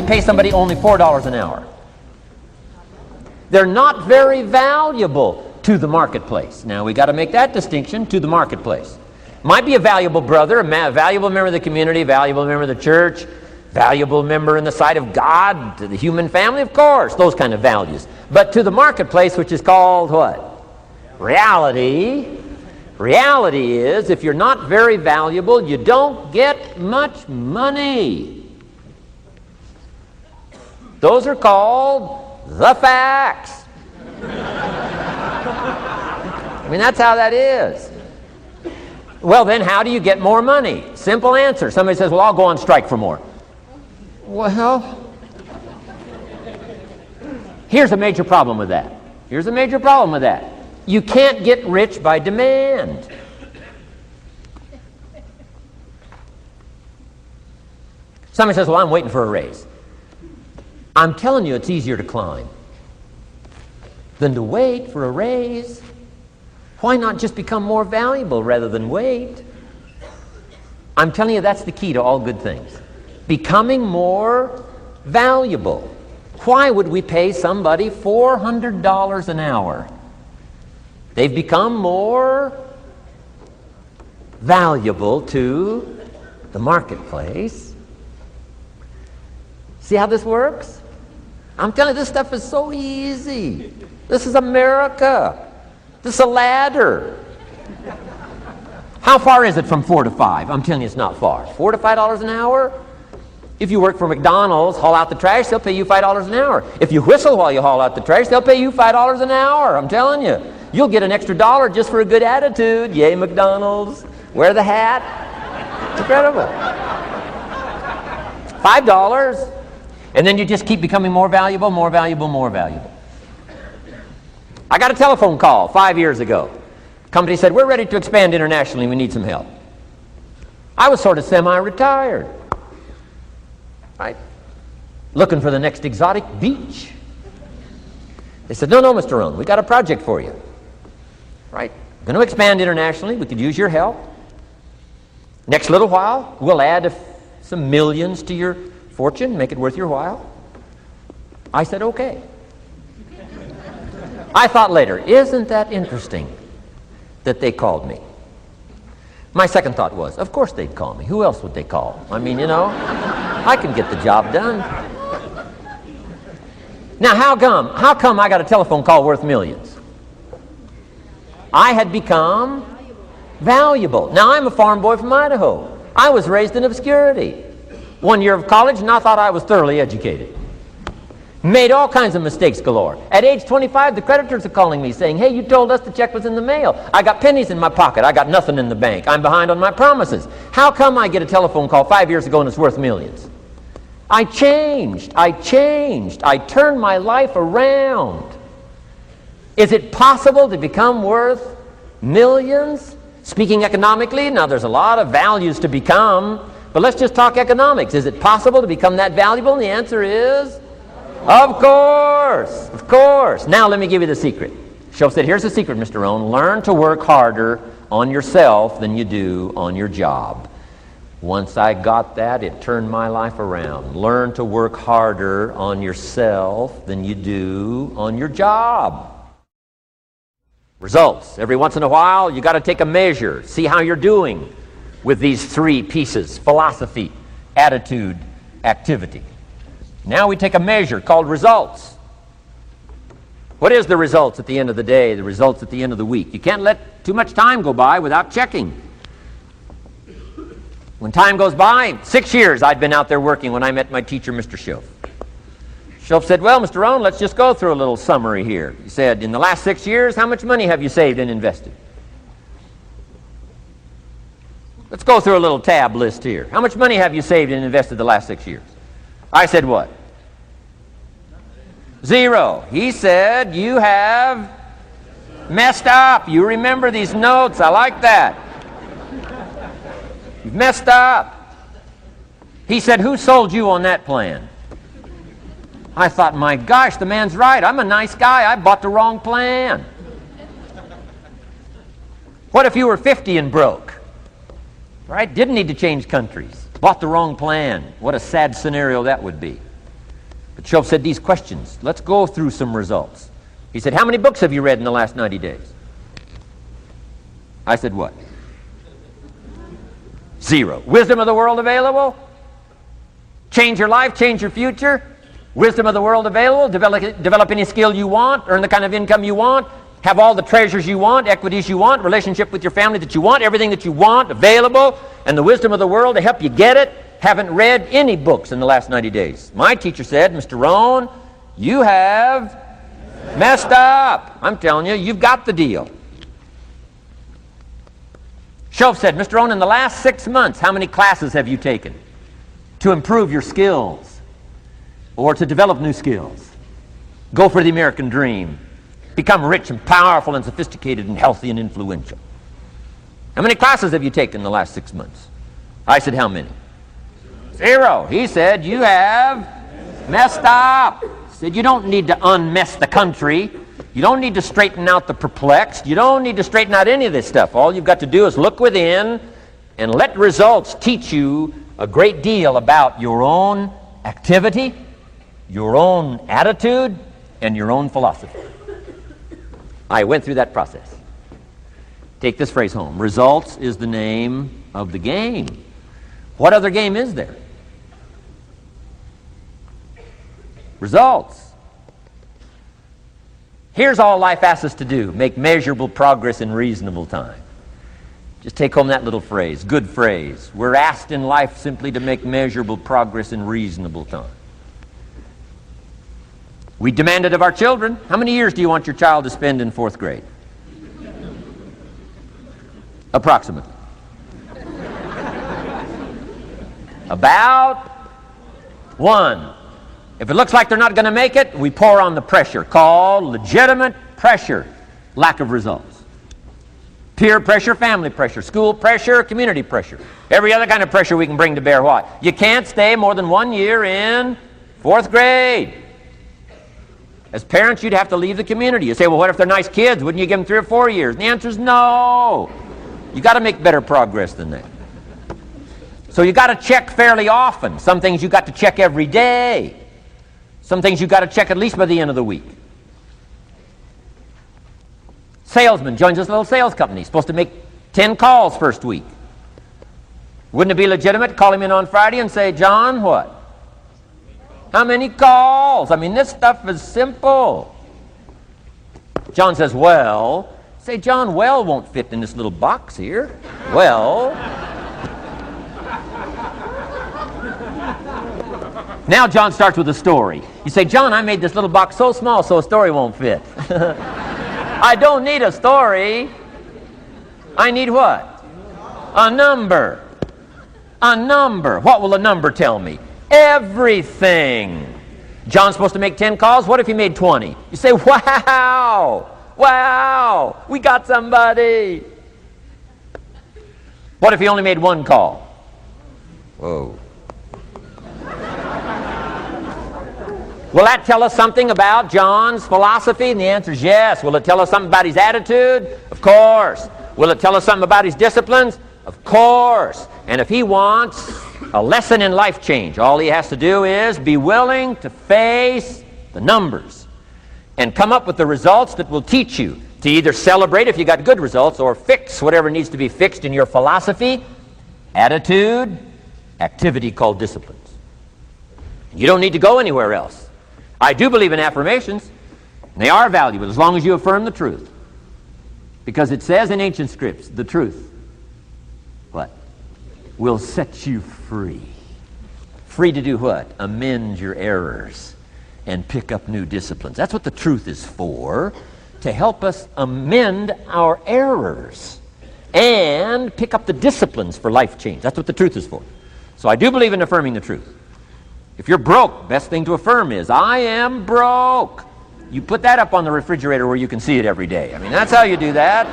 pay somebody only $4 an hour? They're not very valuable to the marketplace. Now, we got to make that distinction, to the marketplace. Might be a valuable brother, a valuable member of the community, a valuable member of the church, valuable member in the sight of God, to the human family, of course, those kind of values. But to the marketplace, which is called what? Reality. Reality is, if you're not very valuable, you don't get much money. Those are called the facts. I mean, that's how that is. Well, then how do you get more money? Simple answer. Somebody says, well, I'll go on strike for more. Well, here's a major problem with that. Here's a major problem with that. You can't get rich by demand. Somebody says, well, I'm waiting for a raise. I'm telling you, it's easier to climb than to wait for a raise. Why not just become more valuable rather than wait? I'm telling you, that's the key to all good things. Becoming more valuable. Why would we pay somebody $400 an hour? They've become more valuable to the marketplace. See how this works? I'm telling you, this stuff is so easy. This is America. This is a ladder. How far is it from 4 to 5? I'm telling you, it's not far. $4 to $5 an hour? If you work for McDonald's, haul out the trash, they'll pay you $5 an hour. If you whistle while you haul out the trash, they'll pay you $5 an hour. I'm telling you. You'll get an extra $1 just for a good attitude. Yay, McDonald's. Wear the hat. It's incredible. $5. And then you just keep becoming more valuable, more valuable, more valuable. I got a telephone call 5 years ago. Company said, we're ready to expand internationally. We need some help. I was sort of semi-retired. Right? Looking for the next exotic beach. They said, no, Mr. Rohn, we got a project for you. Right? Going to expand internationally. We could use your help. Next little while, we'll add some millions to your fortune, make it worth your while. I said, okay. I thought later, isn't that interesting that they called me? My second thought was, of course they'd call me. Who else would they call? I mean, you know, I can get the job done. Now, how come I got a telephone call worth millions? I had become valuable. Now, I'm a farm boy from Idaho. I was raised in obscurity. 1 year of college, and I thought I was thoroughly educated. Made all kinds of mistakes galore. At age 25, the creditors are calling me saying, hey, you told us the check was in the mail. I got pennies in my pocket. I got nothing in the bank. I'm behind on my promises. How come I get a telephone call 5 years ago and it's worth millions? I changed. I turned my life around. Is it possible to become worth millions? Speaking economically, now there's a lot of values to become, but let's just talk economics. Is it possible to become that valuable? And the answer is, of course, of course. Now let me give you the secret. Shoaff said, here's the secret, Mr. Rohn. Learn to work harder on yourself than you do on your job. Once I got that, it turned my life around. Learn to work harder on yourself than you do on your job. Results. Every once in a while, you got to take a measure. See how you're doing with these three pieces: philosophy, attitude, activity. Now we take a measure called results. What is the results at the end of the day, the results at the end of the week? You can't let too much time go by without checking. When time goes by, 6 years I'd been out there working when I met my teacher, Mr. Shoaff. Shoaff said, well, Mr. Rohn, let's just go through a little summary here. He said, in the last 6 years, how much money have you saved and invested? Let's go through a little tab list here. How much money have you saved and invested the last 6 years? I said, what? 0. He said, you have messed up. You remember these notes. I like that. You've messed up. He said, who sold you on that plan? I thought, my gosh, the man's right. I'm a nice guy. I bought the wrong plan. What if you were 50 and broke? Right? Didn't need to change countries. Bought the wrong plan. What a sad scenario that would be. But Shoaff said these questions. Let's go through some results. He said, how many books have you read in the last 90 days? I said, what? 0. Wisdom of the world available? Change your life, change your future? Wisdom of the world available? Develop any skill you want, earn the kind of income you want, have all the treasures you want, equities you want, relationship with your family that you want, everything that you want available, and the wisdom of the world to help you get it. Haven't read any books in the last 90 days. My teacher said, Mr. Rohn, you have messed up. I'm telling you, you've got the deal. Shoaff said, Mr. Rohn, in the last 6 months, how many classes have you taken to improve your skills or to develop new skills? Go for the American dream. Become rich and powerful and sophisticated and healthy and influential. How many classes have you taken in the last 6 months? I said, how many? 0. He said, you have messed up. He said, you don't need to unmess the country. You don't need to straighten out the perplexed. You don't need to straighten out any of this stuff. All you've got to do is look within and let results teach you a great deal about your own activity, your own attitude, and your own philosophy. I went through that process. Take this phrase home. Results is the name of the game. What other game is there? Results. Here's all life asks us to do. Make measurable progress in reasonable time. Just take home that little phrase. Good phrase. We're asked in life simply to make measurable progress in reasonable time. We demand it of our children. How many years do you want your child to spend in 4th grade? Approximately. About 1. If it looks like they're not going to make it, we pour on the pressure, called legitimate pressure, lack of results. Peer pressure, family pressure, school pressure, community pressure. Every other kind of pressure we can bring to bear what? You can't stay more than 1 year in 4th grade. As parents, you'd have to leave the community. You say, well, what if they're nice kids? Wouldn't you give them 3 or 4 years? And the answer is no. You got to make better progress than that. So you got to check fairly often. Some things you got to check every day. Some things you got to check at least by the end of the week. Salesman joins this little sales company. He's supposed to make 10 calls first week. Wouldn't it be legitimate to call him in on Friday and say, John, what? How many calls? I mean, this stuff is simple. John says, well. Say, John, well won't fit in this little box here. Well. Now John starts with a story. You say, John, I made this little box so small so a story won't fit. I don't need a story. I need what? A number. A number. What will a number tell me? Everything. John's supposed to make 10 calls. What if he made 20? You say, wow. Wow. We got somebody. What if he only made 1 call? Whoa. Will that tell us something about John's philosophy? And the answer is yes. Will it tell us something about his attitude? Of course. Will it tell us something about his disciplines? Of course. And if he wants a lesson in life change, all he has to do is be willing to face the numbers and come up with the results that will teach you to either celebrate if you got good results or fix whatever needs to be fixed in your philosophy, attitude, activity called disciplines. You don't need to go anywhere else. I do believe in affirmations. They are valuable as long as you affirm the truth. Because it says in ancient scripts, the truth, what? Will set you free. Free to do what? Amend your errors and pick up new disciplines. That's what the truth is for, to help us amend our errors and pick up the disciplines for life change. That's what the truth is for. So I do believe in affirming the truth. If you're broke, best thing to affirm is, I am broke. You put that up on the refrigerator where you can see it every day. I mean, that's how you do that.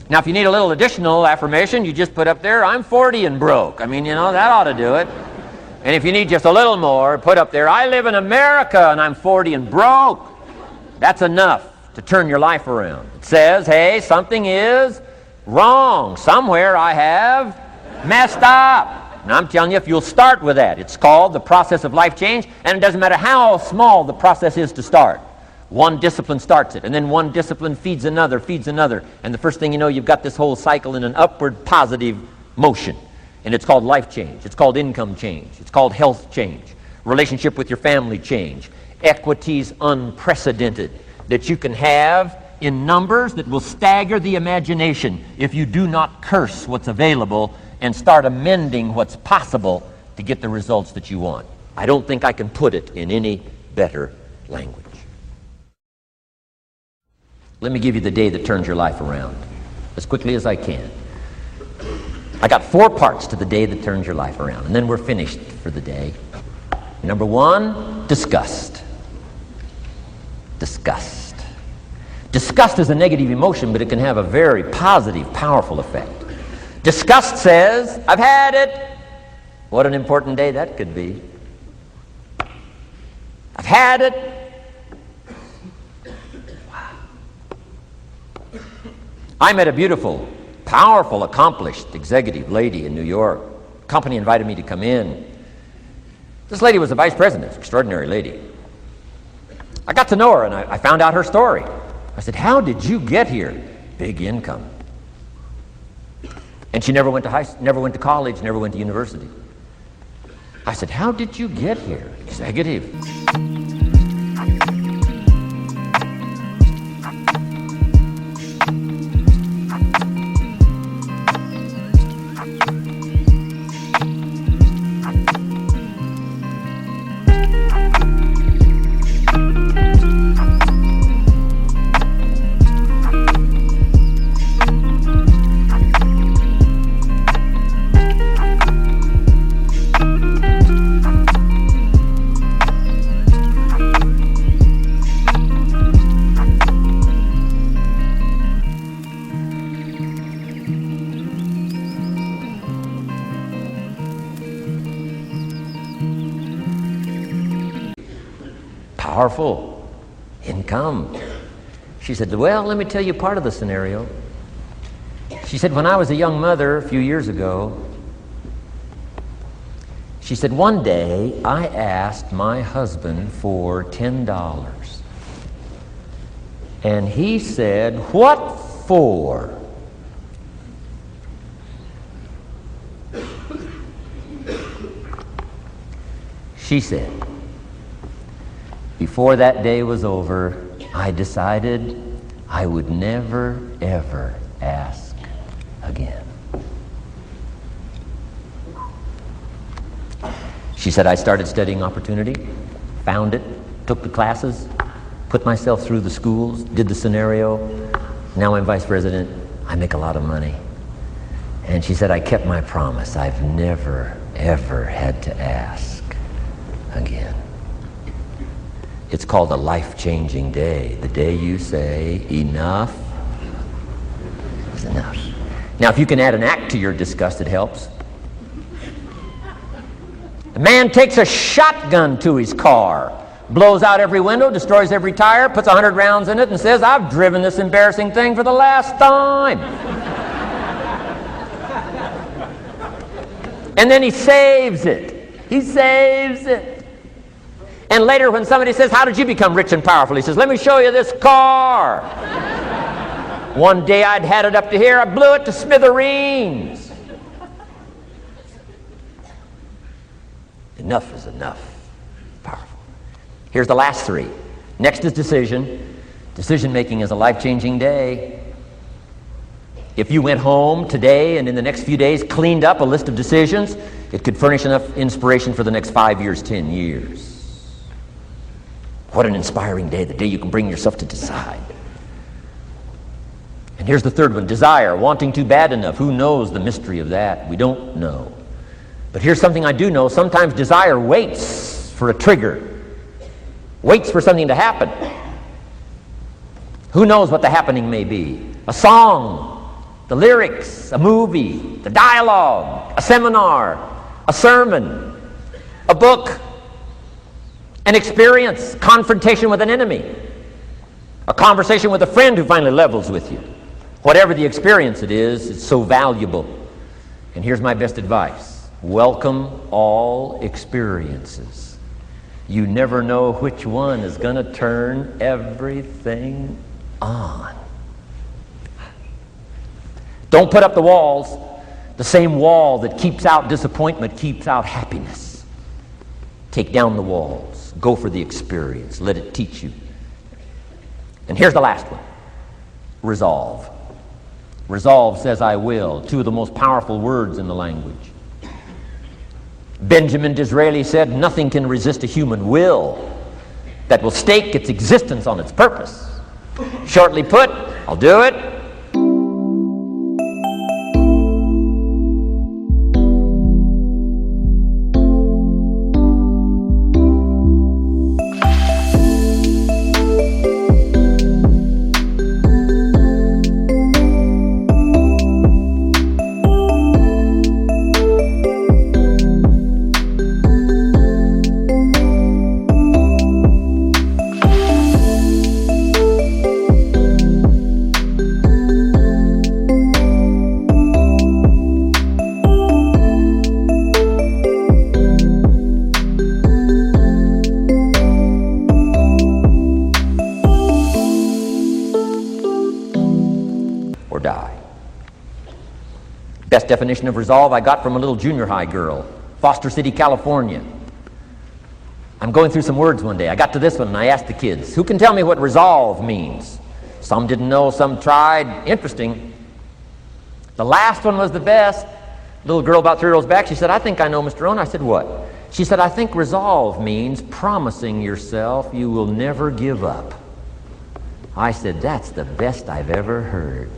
Now, if you need a little additional affirmation, you just put up there, I'm 40 and broke. I mean, you know, that ought to do it. And if you need just a little more, put up there, I live in America and I'm 40 and broke. That's enough to turn your life around. It says, hey, something is wrong. Somewhere I have messed up. And I'm telling you, if you'll start with that, it's called the process of life change, and it doesn't matter how small the process is to start. One discipline starts it, and then one discipline feeds another, and the first thing you know, you've got this whole cycle in an upward positive motion. And it's called life change. It's called income change. It's called health change. Relationship with your family change. Equities unprecedented that you can have in numbers that will stagger the imagination if you do not curse what's available and start amending what's possible to get the results that you want. I don't think I can put it in any better language. Let me give you the day that turns your life around as quickly as I can. I got 4 parts to the day that turns your life around, and then we're finished for the day. Number 1, disgust. Disgust. Disgust is a negative emotion, but it can have a very positive, powerful effect. Disgust says, I've had it. What an important day that could be. I've had it. Wow. I met a beautiful, powerful, accomplished executive lady in New York. The company invited me to come in. This lady was a vice president, extraordinary lady. I got to know her, and I found out her story. I said, how did you get here? Big income. And she never went to college, never went to university. I said, how did you get here? Executive. Powerful income. She said, well, let me tell you part of the scenario. She said, when I was a young mother a few years ago, she said, one day I asked my husband for $10. And he said, what for? She said, before that day was over, I decided I would never, ever ask again. She said, I started studying opportunity, found it, took the classes, put myself through the schools, did the scenario. Now I'm vice president. I make a lot of money. And she said, I kept my promise. I've never, ever had to ask again. It's called a life-changing day. The day you say, enough is enough. Now, if you can add an act to your disgust, it helps. The man takes a shotgun to his car, blows out every window, destroys every tire, puts 100 rounds in it, and says, I've driven this embarrassing thing for the last time. And then he saves it. He saves it. And later when somebody says, how did you become rich and powerful? He says, let me show you this car. One day I'd had it up to here, I blew it to smithereens. Enough is enough. Powerful. Here's the last 3. Next is decision. Decision making is a life-changing day. If you went home today and in the next few days cleaned up a list of decisions, it could furnish enough inspiration for the next 5 years, 10 years. What an inspiring day, the day you can bring yourself to decide. And here's the 3rd one, desire, wanting too bad enough. Who knows the mystery of that? We don't know. But here's something I do know. Sometimes desire waits for a trigger, waits for something to happen. Who knows what the happening may be? A song, the lyrics, a movie, the dialogue, a seminar, a sermon, a book, an experience, confrontation with an enemy, a conversation with a friend who finally levels with you. Whatever the experience it is, it's so valuable. And here's my best advice. Welcome all experiences. You never know which one is going to turn everything on. Don't put up the walls. The same wall that keeps out disappointment keeps out happiness. Take down the walls. Go for the experience. Let it teach you. And here's the last one. Resolve. Resolve says I will. Two of the most powerful words in the language. Benjamin Disraeli said, nothing can resist a human will that will stake its existence on its purpose. Shortly put, I'll do it. Die. Best definition of resolve I got from a little junior high girl, Foster City, California. I'm going through some words one day. I got to this one and I asked the kids, who can tell me what resolve means? Some didn't know, some tried. Interesting. The last one was the best. Little girl about 3 rows back, she said, I think I know, Mr. Rohn. I said, what? She said, I think resolve means promising yourself you will never give up. I said, that's the best I've ever heard.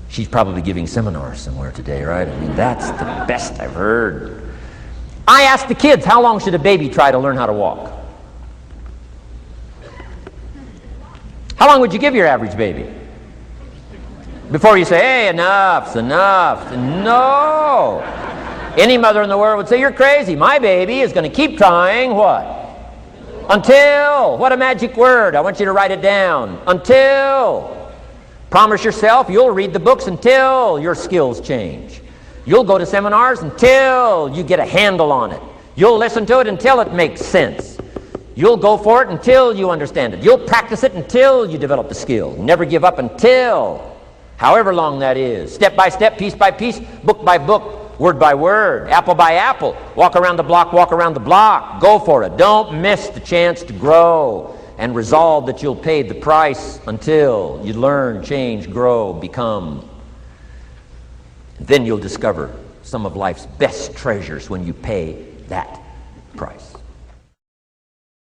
She's probably giving seminars somewhere today, right? I mean, that's the best I've heard. I asked the kids, how long should a baby try to learn how to walk? How long would you give your average baby? Before you say, hey, enough's enough. No. Any mother in the world would say, you're crazy. My baby is going to keep trying what? Until. What a magic word. I want you to write it down. Until. Promise yourself you'll read the books until your skills change. You'll go to seminars until you get a handle on it. You'll listen to it until it makes sense. You'll go for it until you understand it. You'll practice it until you develop the skill. Never give up until, however long that is. Step by step, piece by piece, book by book, word by word, apple by apple. Walk around the block, walk around the block. Go for it. Don't miss the chance to grow. And resolve that you'll pay the price until you learn, change, grow, become. Then you'll discover some of life's best treasures when you pay that price.